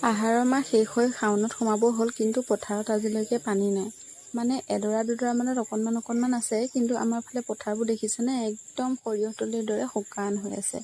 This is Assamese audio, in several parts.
আহাৰৰ মাহ শেষ হৈ শাওনত সোমাব হ'ল, কিন্তু পথাৰত আজিলৈকে পানী নাই। মানে এডৰা দুডৰা মানত অকণমান আছে, কিন্তু আমাৰ ফালে পথাৰবোৰ দেখিছেনে, একদম সৰিয়হতলীৰ দৰে শুকান হৈ আছে।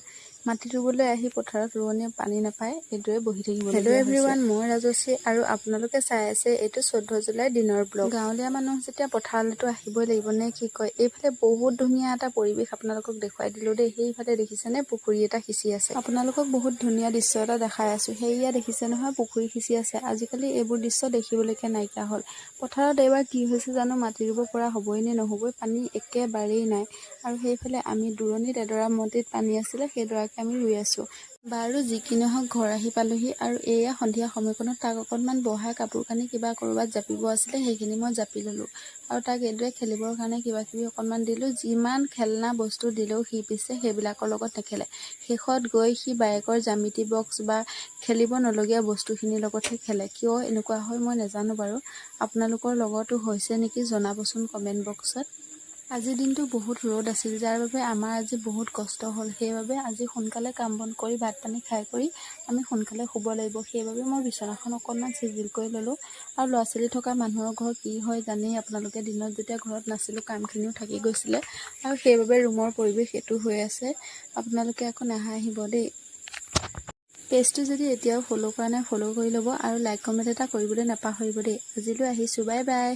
মাটি ৰুবলৈ আহি পথাৰত ৰোৱনীয়ে পানী নাপায়, এইদৰে বহি থাকিবলগীয়া হৈছে। হেল্ল' এভৰিৱান, মই ৰাজশ্ৰী আৰু আপোনালোকে চাই আছে এইটো 14 জুলাই দিনৰ ব্লগ। গাঁৱলীয়া মানুহ যেতিয়া পথাৰলৈতো আহিবই লাগিব নে কি কয়। এইফালে বহুত ধুনীয়া এটা পৰিৱেশ আপোনালোকক দেখুৱাই দিলো দেই। সেইফালে দেখিছেনে পুখুৰী এটা সিঁচি আছে। আপোনালোকক বহুত ধুনীয়া দৃশ্য এটা দেখাই আছো। সেয়া দেখিছে নহয়, পুখুৰী সিঁচি আছে। আজিকালি এইবোৰ দৃশ্য দেখিবলৈকে নাইকিয়া হ'ল। পথাৰত এইবাৰ কি হৈছে জানো, মাটি ৰুব পৰা হ'বই নে নহ'বই, পানী একেবাৰেই নাই। আৰু সেইফালে আমি দূৰণিত এডৰা মাটিত পানী আছিলে, সেইডৰাকে আমি ৰুই আছো। বাৰু যি কি নহওক, ঘৰ আহি পালোহি আৰু এয়া সন্ধিয়া সময়কণত তাক অকণমান বহাই কাপোৰ কানি কিবা ক'ৰবাত জাপিব আছিলে, সেইখিনি মই জাপি ল'লোঁ। আৰু তাক এইদৰে খেলিবৰ কাৰণে কিবা কিবি অকণমান দিলোঁ। যিমান খেলনা বস্তু দিলেও সি পিছে সেইবিলাকৰ লগত নেখেলে। শেষত গৈ সি বাইকৰ জ্যামিতি বক্স বা খেলিব নলগীয়া বস্তুখিনিৰ লগতহে খেলে। কিয় এনেকুৱা হয় মই নাজানো বাৰু। আপোনালোকৰ লগতো হৈছে নেকি জনাবচোন কমেণ্ট বক্সত। আজিৰ দিনটো বহুত ৰ'দ আছিল, যাৰ বাবে আমাৰ আজি বহুত কষ্ট হ'ল। সেইবাবে আজি সোনকালে কাম বন কৰি ভাত পানী খাই কৰি আমি সোনকালে শুব লাগিব। সেইবাবে মই বিচনাখন অকণমান চিজিল কৰি ল'লোঁ। আৰু ল'ৰা ছোৱালী থকা মানুহৰ ঘৰত কি হয় জানেই আপোনালোকে, দিনত যেতিয়া ঘৰত নাছিলোঁ কামখিনিও থাকি গৈছিলে, আৰু সেইবাবে ৰুমৰ পৰিৱেশ এইটো হৈ আছে। আপোনালোকে আকৌ নাহাঁহিব দেই। পেজটো যদি এতিয়াও ফ'ল' কৰা নাই ফ'ল' কৰি ল'ব, আৰু লাইক কমেণ্ট এটা কৰিবলৈ নাপাহৰিব দেই। আজিলৈ আহিছোঁ, বাই বাই।